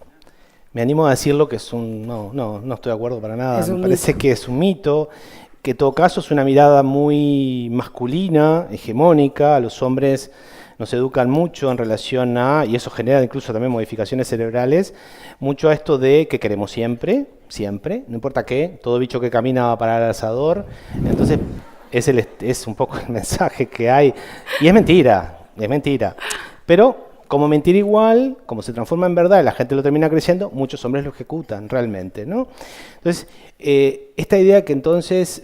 Speaker 2: Me animo a decirlo que es no estoy de acuerdo para nada. Me parece que es un mito, que en todo caso es una mirada muy masculina, hegemónica. A los hombres nos educan mucho en relación a, y eso genera incluso también modificaciones cerebrales, mucho a esto de que queremos siempre, no importa qué, todo bicho que camina va a parar al asador. Entonces es un poco el mensaje que hay. Y es mentira. Pero como mentira igual, como se transforma en verdad y la gente lo termina creyendo, muchos hombres lo ejecutan realmente, ¿no? Entonces, esta idea que entonces,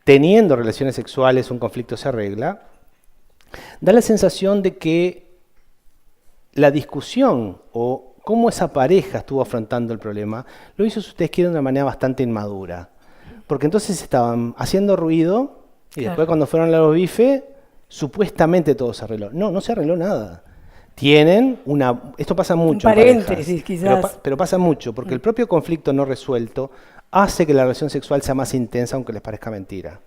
Speaker 2: teniendo relaciones sexuales, un conflicto se arregla, da la sensación de que la discusión o cómo esa pareja estuvo afrontando el problema, lo hizo, si ustedes quieren, de una manera bastante inmadura. Porque entonces estaban haciendo ruido y después cuando fueron a los bifes, supuestamente todo se arregló. No se arregló nada. Esto pasa mucho
Speaker 1: un paréntesis, quizás.
Speaker 2: Pero pasa mucho, porque el propio conflicto no resuelto hace que la relación sexual sea más intensa, aunque les parezca mentira.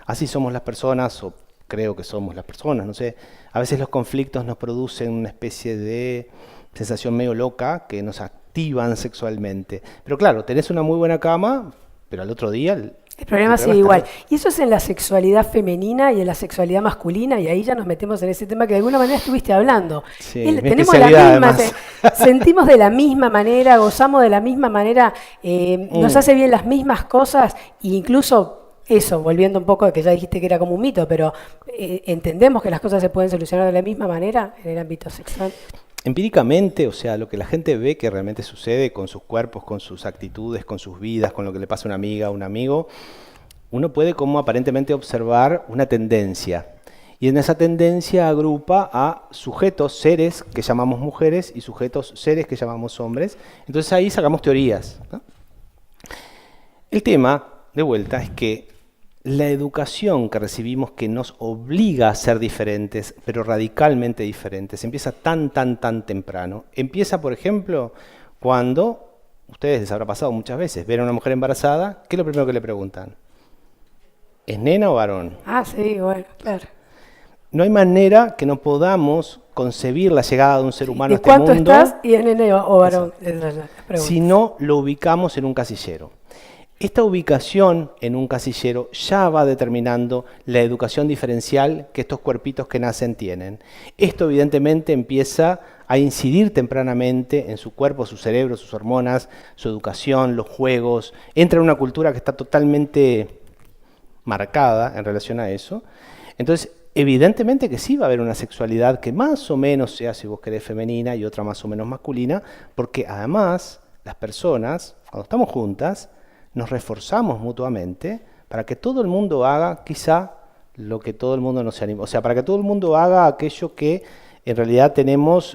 Speaker 2: Así somos las personas, o creo que somos las personas, no sé. A veces los conflictos nos producen una especie de sensación medio loca que nos activan sexualmente. Pero claro, tenés una muy buena cama, pero al otro día...
Speaker 1: El problema sigue igual. Y eso es en la sexualidad femenina y en la sexualidad masculina, y ahí ya nos metemos en ese tema que de alguna manera estuviste hablando.
Speaker 2: Sí,
Speaker 1: tenemos la misma, sentimos de la misma manera, gozamos de la misma manera, nos hace bien las mismas cosas, e incluso eso, volviendo un poco, que ya dijiste que era como un mito, pero ¿entendemos que las cosas se pueden solucionar de la misma manera en el ámbito sexual?
Speaker 2: Empíricamente, o sea, lo que la gente ve que realmente sucede con sus cuerpos, con sus actitudes, con sus vidas, con lo que le pasa a una amiga, a un amigo, uno puede como aparentemente observar una tendencia. Y en esa tendencia agrupa a sujetos, seres que llamamos mujeres y sujetos, seres que llamamos hombres. Entonces ahí sacamos teorías, ¿no? El tema, de vuelta, es que la educación que recibimos que nos obliga a ser diferentes, pero radicalmente diferentes, empieza tan temprano. Empieza, por ejemplo, cuando, ustedes les habrá pasado muchas veces, ven a una mujer embarazada, ¿qué es lo primero que le preguntan? ¿Es nena o varón?
Speaker 1: Ah, sí, bueno, claro.
Speaker 2: No hay manera que no podamos concebir la llegada de un ser humano a este
Speaker 1: mundo. ¿De
Speaker 2: mundo?
Speaker 1: cuánto estás y es nena o varón?
Speaker 2: Si no lo ubicamos en un casillero. Esta ubicación en un casillero ya va determinando la educación diferencial que estos cuerpitos que nacen tienen. Esto evidentemente empieza a incidir tempranamente en su cuerpo, su cerebro, sus hormonas, su educación, los juegos. Entra en una cultura que está totalmente marcada en relación a eso. Entonces, evidentemente que sí va a haber una sexualidad que más o menos sea, si vos querés, femenina y otra más o menos masculina, porque además las personas, cuando estamos juntas, nos reforzamos mutuamente para que todo el mundo haga quizá lo que todo el mundo no se anima. O sea, para que todo el mundo haga aquello que en realidad tenemos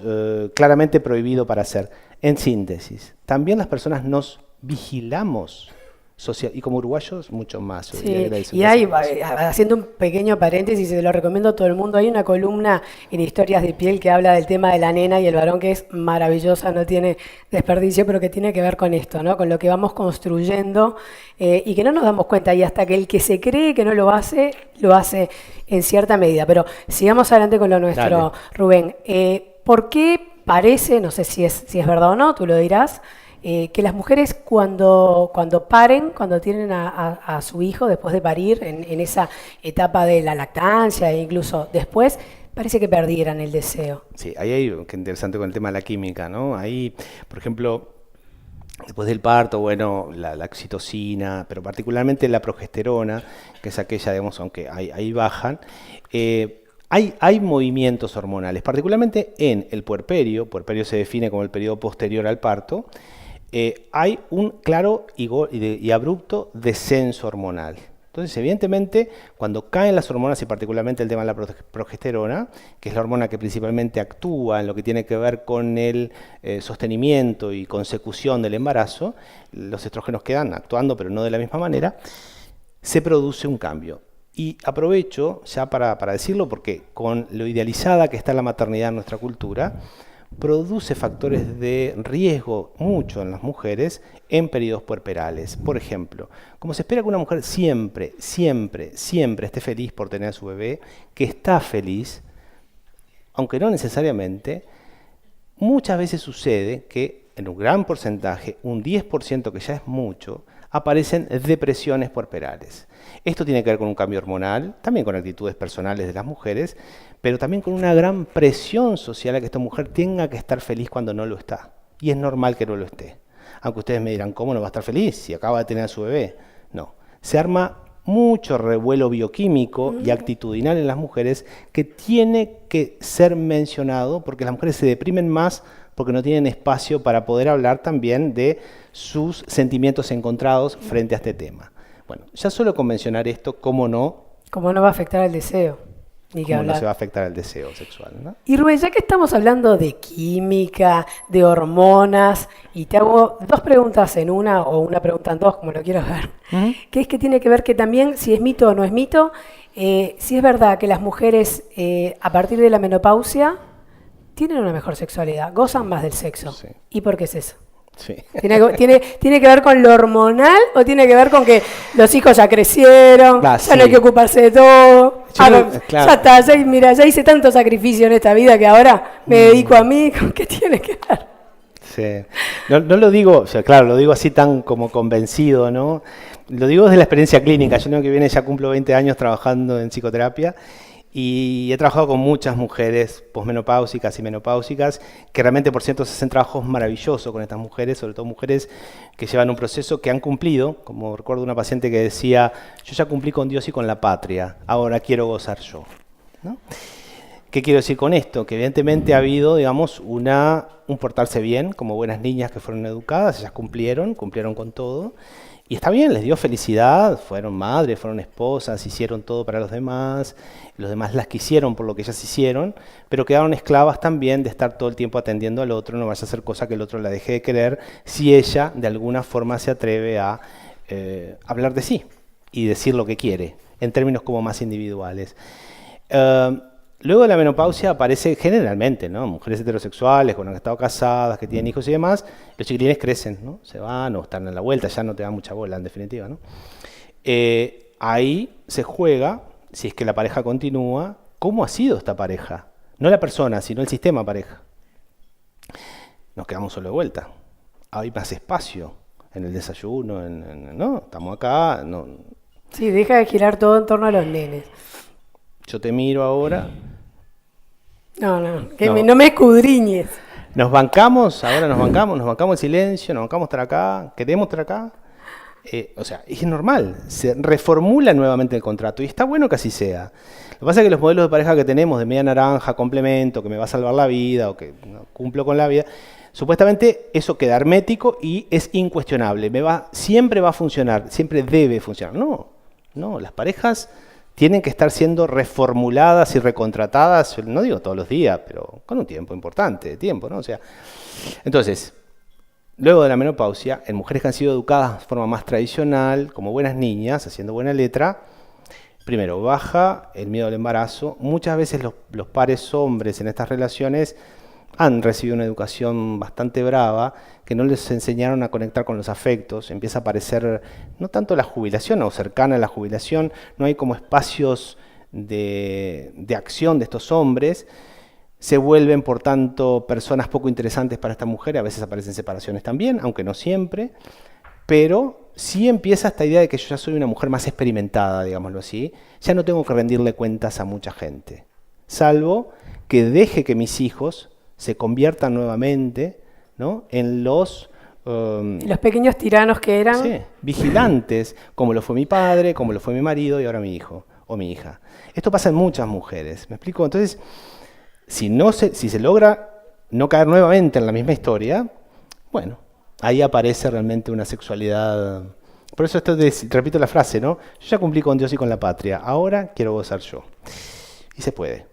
Speaker 2: claramente prohibido para hacer. En síntesis, también las personas nos vigilamos social, y como uruguayos mucho más.
Speaker 1: Sí, y hay, haciendo un pequeño paréntesis, se lo recomiendo a todo el mundo, hay una columna en Historias de Piel que habla del tema de la nena y el varón, que es maravillosa, no tiene desperdicio, pero que tiene que ver con esto, ¿no? Con lo que vamos construyendo y que no nos damos cuenta, y hasta que el que se cree que no lo hace en cierta medida. Pero sigamos adelante con lo nuestro. Dale. Rubén. ¿Por qué parece, no sé si es verdad o no, tú lo dirás, que las mujeres cuando paren, cuando tienen a su hijo después de parir, en esa etapa de la lactancia e incluso después, parece que perdieran el deseo?
Speaker 2: Sí, ahí hay, qué interesante con el tema de la química, ¿no? Ahí, por ejemplo, después del parto, bueno, la oxitocina, pero particularmente la progesterona, que es aquella, digamos, aunque ahí bajan, hay movimientos hormonales, particularmente en el puerperio se define como el periodo posterior al parto. Hay un claro y abrupto descenso hormonal. Entonces, evidentemente, cuando caen las hormonas, y particularmente el tema de la progesterona, que es la hormona que principalmente actúa en lo que tiene que ver con el sostenimiento y consecución del embarazo, los estrógenos quedan actuando, pero no de la misma manera, se produce un cambio. Y aprovecho ya para decirlo, porque con lo idealizada que está la maternidad en nuestra cultura, produce factores de riesgo mucho en las mujeres en periodos puerperales. Por ejemplo, como se espera que una mujer siempre esté feliz por tener a su bebé, que está feliz, aunque no necesariamente, muchas veces sucede que en un gran porcentaje, un 10% que ya es mucho, aparecen depresiones puerperales. Esto tiene que ver con un cambio hormonal, también con actitudes personales de las mujeres, pero también con una gran presión social a que esta mujer tenga que estar feliz cuando no lo está. Y es normal que no lo esté. Aunque ustedes me dirán, ¿cómo no va a estar feliz si acaba de tener a su bebé? No. Se arma mucho revuelo bioquímico y actitudinal en las mujeres que tiene que ser mencionado, porque las mujeres se deprimen más porque no tienen espacio para poder hablar también de sus sentimientos encontrados frente a este tema. Bueno, ya solo con mencionar esto, ¿cómo no?
Speaker 1: ¿Cómo no va a afectar el deseo? Ni que
Speaker 2: ¿Cómo
Speaker 1: hablar.
Speaker 2: no se va a afectar el deseo sexual, ¿no?
Speaker 1: Y Rubén, ya que estamos hablando de química, de hormonas, y te hago dos preguntas en una, o una pregunta en dos, como lo quieras ver, que es que tiene que ver que también, si es mito o no es mito, si es verdad que las mujeres a partir de la menopausia tienen una mejor sexualidad, gozan más del sexo. Sí. ¿Y por qué es eso?
Speaker 2: Sí.
Speaker 1: ¿Tiene que ver con lo hormonal o tiene que ver con que los hijos ya crecieron, ya no hay que ocuparse de todo? Claro. Ya está, ya hice tanto sacrificio en esta vida que ahora me dedico a mí. ¿Qué tiene que ver?
Speaker 2: Sí. No lo digo, o sea, claro, lo digo así tan como convencido, ¿no? Lo digo desde la experiencia clínica. Yo el año que viene ya cumplo 20 años trabajando en psicoterapia Y he trabajado con muchas mujeres posmenopáusicas y menopáusicas que realmente, por cierto, se hacen trabajos maravillosos con estas mujeres, sobre todo mujeres que llevan un proceso que han cumplido, como recuerdo una paciente que decía, yo ya cumplí con Dios y con la patria, ahora quiero gozar yo, ¿no? ¿Qué quiero decir con esto? Que evidentemente ha habido, digamos, un portarse bien, como buenas niñas que fueron educadas, ellas cumplieron con todo. Y está bien, les dio felicidad, fueron madres, fueron esposas, hicieron todo para los demás las quisieron por lo que ellas hicieron, pero quedaron esclavas también de estar todo el tiempo atendiendo al otro, no vaya a hacer cosa que el otro la deje de querer, si ella de alguna forma se atreve a hablar de sí y decir lo que quiere, en términos como más individuales. Luego de la menopausia aparece generalmente, ¿no? Mujeres heterosexuales con las que han estado casadas, que tienen hijos y demás, los chiquilines crecen, ¿no? Se van o están en la vuelta, ya no te dan mucha bola en definitiva, ¿no? Ahí se juega, si es que la pareja continúa, cómo ha sido esta pareja. No la persona, sino el sistema pareja. Nos quedamos solo de vuelta. Hay más espacio en el desayuno, ¿no? Estamos acá. No.
Speaker 1: Sí, deja de girar todo en torno a los nenes.
Speaker 2: Yo te miro ahora.
Speaker 1: No me escudriñes.
Speaker 2: Nos bancamos el silencio, nos bancamos estar acá, queremos estar acá. O sea, es normal, se reformula nuevamente el contrato y está bueno que así sea. Lo que pasa es que los modelos de pareja que tenemos, de media naranja, complemento, que me va a salvar la vida o que no, cumplo con la vida, supuestamente eso queda hermético y es incuestionable. Siempre va a funcionar, siempre debe funcionar. No, las parejas tienen que estar siendo reformuladas y recontratadas, no digo todos los días, pero con un tiempo importante de tiempo, ¿no? O sea, entonces, luego de la menopausia, en mujeres que han sido educadas de forma más tradicional, como buenas niñas, haciendo buena letra, primero, baja el miedo al embarazo. Muchas veces los pares hombres en estas relaciones han recibido una educación bastante brava, que no les enseñaron a conectar con los afectos. Empieza a aparecer no tanto la jubilación o cercana a la jubilación, no hay como espacios de acción de estos hombres. Se vuelven, por tanto, personas poco interesantes para esta mujer, a veces aparecen separaciones también, aunque no siempre, pero sí empieza esta idea de que yo ya soy una mujer más experimentada, digámoslo así, ya no tengo que rendirle cuentas a mucha gente, salvo que deje que mis hijos se conviertan nuevamente, ¿no?, en los
Speaker 1: pequeños tiranos que eran.
Speaker 2: Sí, vigilantes, como lo fue mi padre, como lo fue mi marido y ahora mi hijo o mi hija. Esto pasa en muchas mujeres, ¿me explico? Entonces, si se logra no caer nuevamente en la misma historia, bueno, ahí aparece realmente una sexualidad. Por eso repito la frase, ¿no? Yo ya cumplí con Dios y con la patria, ahora quiero gozar yo. Y se puede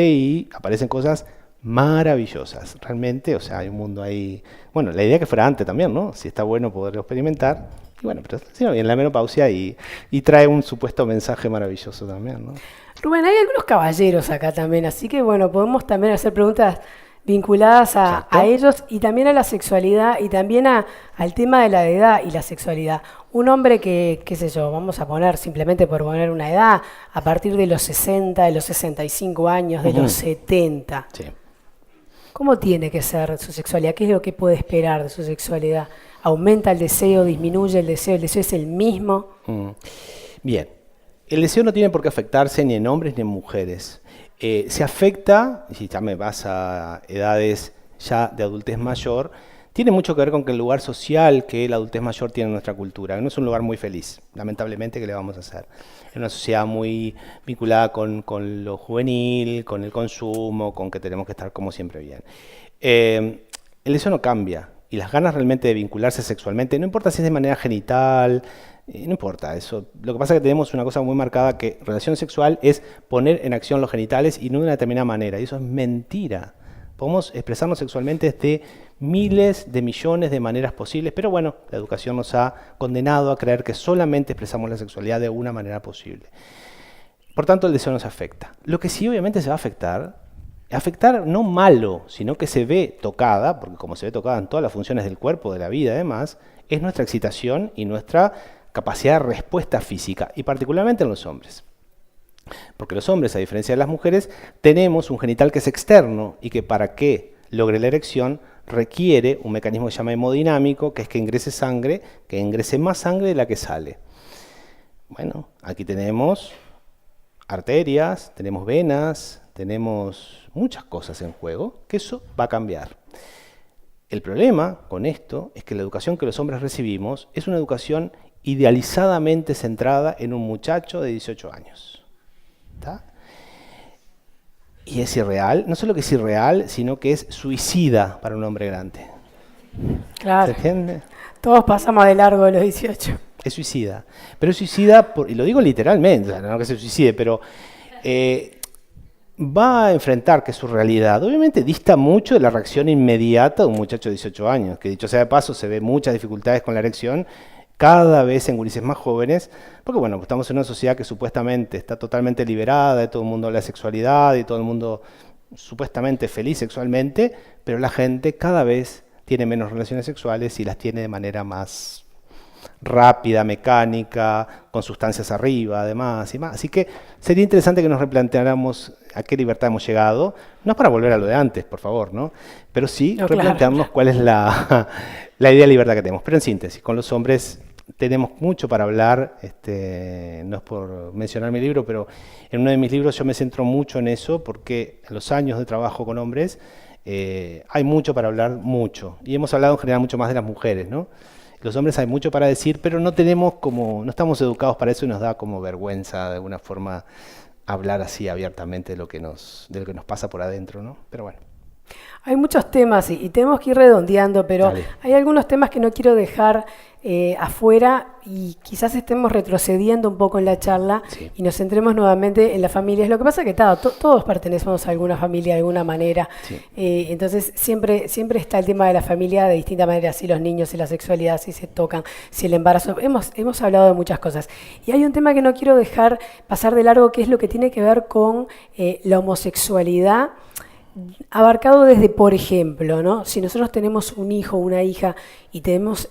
Speaker 2: y aparecen cosas maravillosas, realmente, o sea, hay un mundo ahí. Bueno, la idea que fuera antes también, ¿no? Si está bueno poderlo experimentar. Y bueno, pero si no, viene la menopausia y trae un supuesto mensaje maravilloso también, ¿no?
Speaker 1: Rubén, hay algunos caballeros acá también, así que bueno, podemos también hacer preguntas vinculadas a ellos y también a la sexualidad y también al tema de la edad y la sexualidad. Un hombre que, qué sé yo, vamos a poner simplemente por poner una edad, a partir de los 60, de los 65 años, de los 70.
Speaker 2: Sí.
Speaker 1: ¿Cómo tiene que ser su sexualidad? ¿Qué es lo que puede esperar de su sexualidad? ¿Aumenta el deseo, disminuye el deseo es el mismo?
Speaker 2: Bien, el deseo no tiene por qué afectarse ni en hombres ni en mujeres. Se afecta, si ya me vas a edades ya de adultez mayor, tiene mucho que ver con que el lugar social que la adultez mayor tiene en nuestra cultura. No es un lugar muy feliz, lamentablemente, ¿qué le vamos a hacer? Es una sociedad muy vinculada con lo juvenil, con el consumo, con que tenemos que estar como siempre bien. El deseo no cambia y las ganas realmente de vincularse sexualmente, no importa si es de manera genital, no importa eso. Lo que pasa es que tenemos una cosa muy marcada que relación sexual es poner en acción los genitales y no de una determinada manera. Y eso es mentira. Podemos expresarnos sexualmente de miles de millones de maneras posibles, pero bueno, la educación nos ha condenado a creer que solamente expresamos la sexualidad de una manera posible. Por tanto, el deseo nos afecta. Lo que sí obviamente se va a afectar no malo, sino que se ve tocada, porque como se ve tocada en todas las funciones del cuerpo, de la vida además, es nuestra excitación y nuestra capacidad de respuesta física, y particularmente en los hombres. Porque los hombres, a diferencia de las mujeres, tenemos un genital que es externo y que para que logre la erección requiere un mecanismo que se llama hemodinámico, que es que ingrese sangre, que ingrese más sangre de la que sale. Bueno, aquí tenemos arterias, tenemos venas, tenemos muchas cosas en juego, que eso va a cambiar. El problema con esto es que la educación que los hombres recibimos es una educación idealizadamente centrada en un muchacho de 18 años. ¿Está? Y es irreal, no solo que es irreal, sino que es suicida para un hombre grande.
Speaker 1: Claro.
Speaker 2: ¿Se entiende?
Speaker 1: Todos pasamos de largo de los 18.
Speaker 2: Es suicida. Pero es suicida, y lo digo literalmente, no que se suicide, pero va a enfrentar que su realidad obviamente dista mucho de la reacción inmediata de un muchacho de 18 años, que dicho sea de paso se ve muchas dificultades con la erección, cada vez en gurises más jóvenes, porque bueno, estamos en una sociedad que supuestamente está totalmente liberada, y todo el mundo habla de sexualidad y todo el mundo supuestamente feliz sexualmente, pero la gente cada vez tiene menos relaciones sexuales y las tiene de manera más rápida, mecánica, con sustancias arriba, además, y más. Así que sería interesante que nos replanteáramos a qué libertad hemos llegado, no es para volver a lo de antes, por favor, ¿no? Pero sí replantearnos cuál es la idea de libertad que tenemos. Pero en síntesis, con los hombres tenemos mucho para hablar, no es por mencionar mi libro, pero en uno de mis libros yo me centro mucho en eso, porque en los años de trabajo con hombres hay mucho para hablar, mucho. Y hemos hablado en general mucho más de las mujeres, ¿no? Los hombres hay mucho para decir, pero no estamos educados para eso y nos da como vergüenza de alguna forma hablar así abiertamente de lo que nos pasa por adentro, ¿no? Pero bueno.
Speaker 1: Hay muchos temas y tenemos que ir redondeando, pero
Speaker 2: Dale.
Speaker 1: hay algunos temas que no quiero dejar afuera y quizás estemos retrocediendo un poco en la charla y nos centremos nuevamente en las familias. Lo que pasa es que todos pertenecemos a alguna familia de alguna manera, entonces siempre está el tema de la familia de distinta manera, si los niños, si la sexualidad, si se tocan, si el embarazo. Hemos hablado de muchas cosas. Y hay un tema que no quiero dejar pasar de largo, que es lo que tiene que ver con la homosexualidad, abarcado desde, por ejemplo, ¿no? Si nosotros tenemos un hijo o una hija y vemos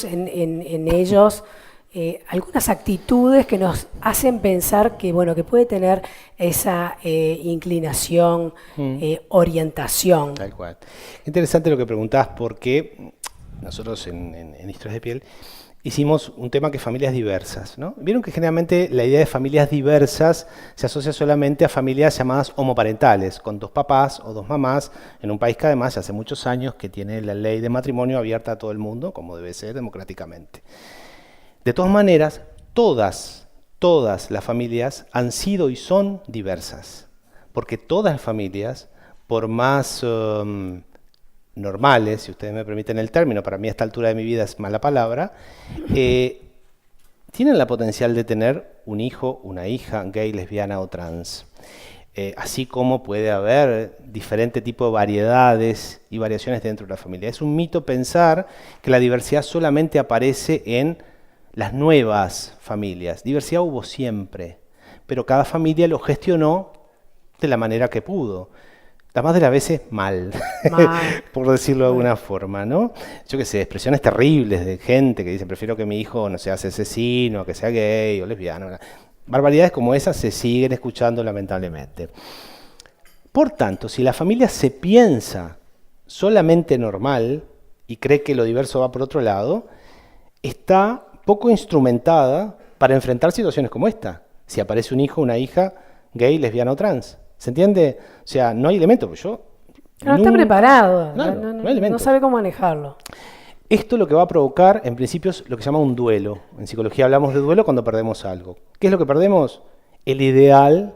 Speaker 1: en ellos algunas actitudes que nos hacen pensar que puede tener esa inclinación, orientación.
Speaker 2: Tal cual. Interesante lo que preguntás, porque nosotros en Historias de Piel hicimos un tema que es familias diversas, ¿no? Vieron que generalmente la idea de familias diversas se asocia solamente a familias llamadas homoparentales, con 2 papás o 2 mamás, en un país que además hace muchos años que tiene la ley de matrimonio abierta a todo el mundo, como debe ser democráticamente. De todas maneras, todas las familias han sido y son diversas, porque todas las familias, por más normales, si ustedes me permiten el término, para mí a esta altura de mi vida es mala palabra, tienen la potencial de tener un hijo, una hija gay, lesbiana o trans. Así como puede haber diferente tipo de variedades y variaciones dentro de la familia. Es un mito pensar que la diversidad solamente aparece en las nuevas familias. Diversidad hubo siempre, pero cada familia lo gestionó de la manera que pudo. La más de las veces mal, por decirlo de alguna forma, ¿no? Yo qué sé, expresiones terribles de gente que dice, prefiero que mi hijo no sea asesino, que sea gay o lesbiano. Barbaridades como esas se siguen escuchando lamentablemente. Por tanto, si la familia se piensa solamente normal y cree que lo diverso va por otro lado, está poco instrumentada para enfrentar situaciones como esta. Si aparece un hijo o una hija gay, lesbiana o trans. ¿Se entiende? O sea, no hay elementos.
Speaker 1: No está preparado,
Speaker 2: no
Speaker 1: sabe cómo manejarlo.
Speaker 2: Esto lo que va a provocar, en principio, es lo que se llama un duelo. En psicología hablamos de duelo cuando perdemos algo. ¿Qué es lo que perdemos? El ideal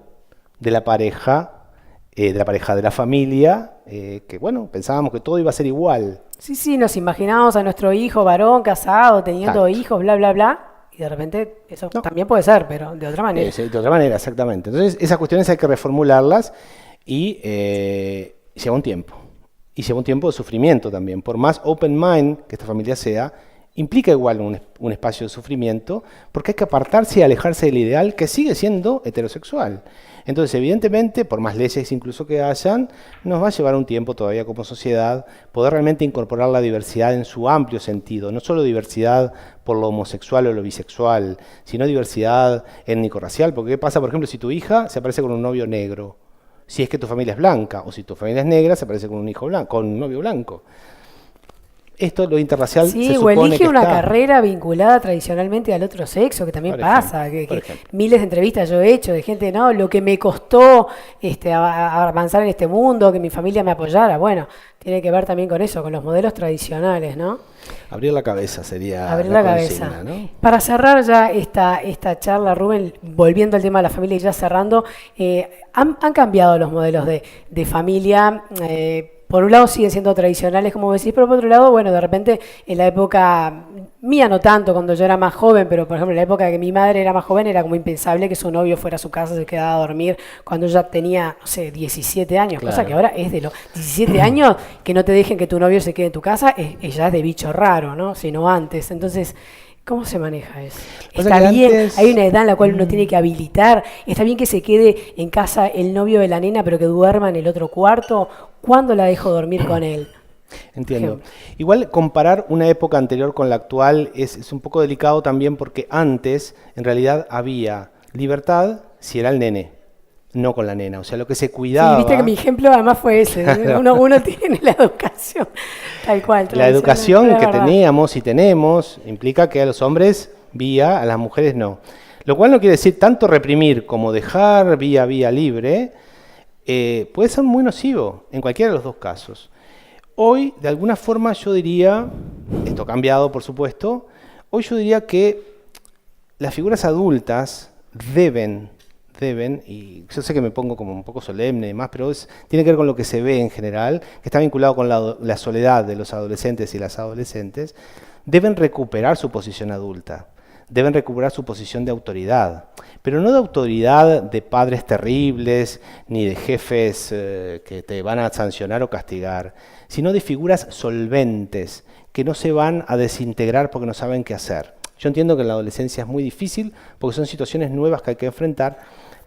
Speaker 2: de la pareja, de la familia, que bueno, pensábamos que todo iba a ser igual.
Speaker 1: Sí, nos imaginábamos a nuestro hijo varón, casado, teniendo hijos, bla, bla, bla. Y de repente eso también puede ser, pero de otra manera.
Speaker 2: De otra manera, exactamente. Entonces, esas cuestiones hay que reformularlas y lleva un tiempo. Y lleva un tiempo de sufrimiento también. Por más open mind que esta familia sea, implica igual un espacio de sufrimiento, porque hay que apartarse y alejarse del ideal que sigue siendo heterosexual. Entonces, evidentemente, por más leyes incluso que hayan, nos va a llevar un tiempo todavía como sociedad poder realmente incorporar la diversidad en su amplio sentido, no solo diversidad por lo homosexual o lo bisexual, sino diversidad étnico-racial, porque ¿qué pasa, por ejemplo, si tu hija se aparece con un novio negro? Si es que tu familia es blanca, o si tu familia es negra, se aparece con un hijo blanco, con un novio blanco. Esto, lo interracial,
Speaker 1: sí,
Speaker 2: se
Speaker 1: o
Speaker 2: supone
Speaker 1: elige
Speaker 2: que
Speaker 1: una
Speaker 2: está.
Speaker 1: carrera vinculada tradicionalmente al otro sexo, que también
Speaker 2: Por ejemplo,
Speaker 1: pasa,
Speaker 2: por
Speaker 1: que
Speaker 2: ejemplo.
Speaker 1: miles de entrevistas yo he hecho de gente, no, lo que me costó a avanzar en este mundo, que mi familia me apoyara, bueno, tiene que ver también con eso, con los modelos tradicionales, ¿no?
Speaker 2: Abrir la cabeza sería
Speaker 1: Abrir
Speaker 2: la
Speaker 1: la
Speaker 2: consigna,
Speaker 1: cabeza.
Speaker 2: ¿no?
Speaker 1: Para cerrar ya esta charla, Rubén, volviendo al tema de la familia y ya cerrando, han cambiado los modelos de familia. Por un lado siguen siendo tradicionales, como decís, pero por otro lado, bueno, de repente en la época mía no tanto, cuando yo era más joven, pero por ejemplo en la época que mi madre era más joven era como impensable que su novio fuera a su casa, se quedaba a dormir cuando ella tenía, no sé, 17 años,
Speaker 2: Claro.
Speaker 1: cosa que ahora es de los 17 años, que no te dejen que tu novio se quede en tu casa, ya es de bicho raro, ¿no? Sino antes. Entonces, ¿cómo se maneja eso?
Speaker 2: Pasa
Speaker 1: Está
Speaker 2: que
Speaker 1: bien,
Speaker 2: antes-
Speaker 1: hay una edad en la cual uno tiene que habilitar, está bien que se quede en casa el novio de la nena, pero que duerma en el otro cuarto. ¿Cuándo la dejo dormir con él?
Speaker 2: Entiendo.
Speaker 1: Ejemplo.
Speaker 2: Igual comparar una época anterior con la actual es un poco delicado también porque antes en realidad había libertad si era el nene, no con la nena. O sea, lo que se
Speaker 1: Sí,
Speaker 2: cuidaba...
Speaker 1: viste que mi ejemplo además fue ese. Uno tiene la educación, tal cual.
Speaker 2: La
Speaker 1: tradicional,
Speaker 2: educación
Speaker 1: pero es
Speaker 2: que
Speaker 1: verdad.
Speaker 2: teníamos y tenemos implica que a los hombres vía, a las mujeres no. Lo cual no quiere decir tanto reprimir como dejar vía libre, puede ser muy nocivo en cualquiera de los dos casos. Hoy, de alguna forma, yo diría, esto ha cambiado por supuesto, hoy yo diría que las figuras adultas deben, y yo sé que me pongo como un poco solemne y demás, pero tiene que ver con lo que se ve en general, que está vinculado con la soledad de los adolescentes y las adolescentes, deben recuperar su posición adulta, deben recuperar su posición de autoridad, pero no de autoridad de padres terribles, ni de jefes que te van a sancionar o castigar, sino de figuras solventes, que no se van a desintegrar porque no saben qué hacer. Yo entiendo que en la adolescencia es muy difícil, porque son situaciones nuevas que hay que enfrentar,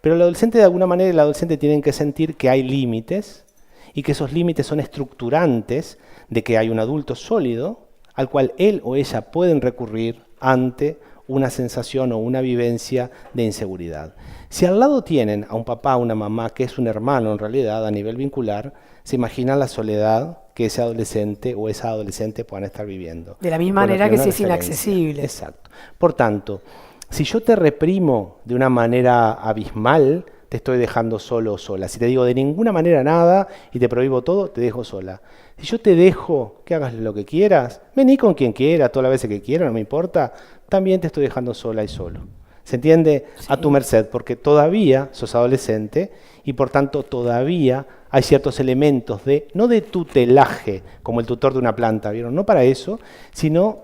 Speaker 2: pero el adolescente, de alguna manera, el adolescente tiene que sentir que hay límites, y que esos límites son estructurantes de que hay un adulto sólido, al cual él o ella pueden recurrir ante una sensación o una vivencia de inseguridad. Si al lado tienen a un papá, una mamá, que es un hermano en realidad a nivel vincular, se imagina la soledad que ese adolescente o esa adolescente puedan estar viviendo.
Speaker 1: De la misma
Speaker 2: Bueno,
Speaker 1: manera que
Speaker 2: tiene
Speaker 1: si
Speaker 2: una
Speaker 1: es
Speaker 2: referencia.
Speaker 1: inaccesible.
Speaker 2: Exacto. Por tanto, si yo te reprimo de una manera abismal, te estoy dejando solo o sola. Si te digo de ninguna manera nada y te prohíbo todo, te dejo sola. Si yo te dejo que hagas lo que quieras, vení con quien quiera, todas las veces que quieras, no me importa, también te estoy dejando sola y solo. ¿Se entiende? Sí. A tu merced, porque todavía sos adolescente y por tanto todavía hay ciertos elementos no de tutelaje, como el tutor de una planta, ¿vieron? No para eso, sino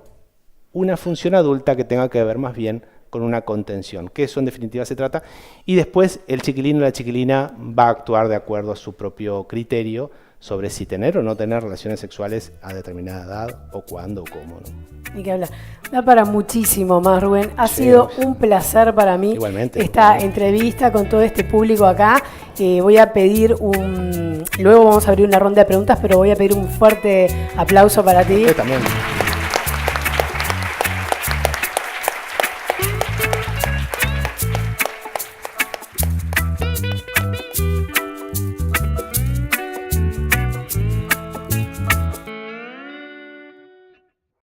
Speaker 2: una función adulta que tenga que ver más bien con una contención, que eso en definitiva se trata, y después el chiquilín o la chiquilina va a actuar de acuerdo a su propio criterio sobre si tener o no tener relaciones sexuales a determinada edad, o cuándo, o cómo, ¿no?
Speaker 1: Ni que hablar. Da para muchísimo más, Rubén. Ha sido un placer para mí esta entrevista con todo este público acá. Voy a pedir luego vamos a abrir una ronda de preguntas, pero voy a pedir un fuerte aplauso para ti.
Speaker 2: Yo también.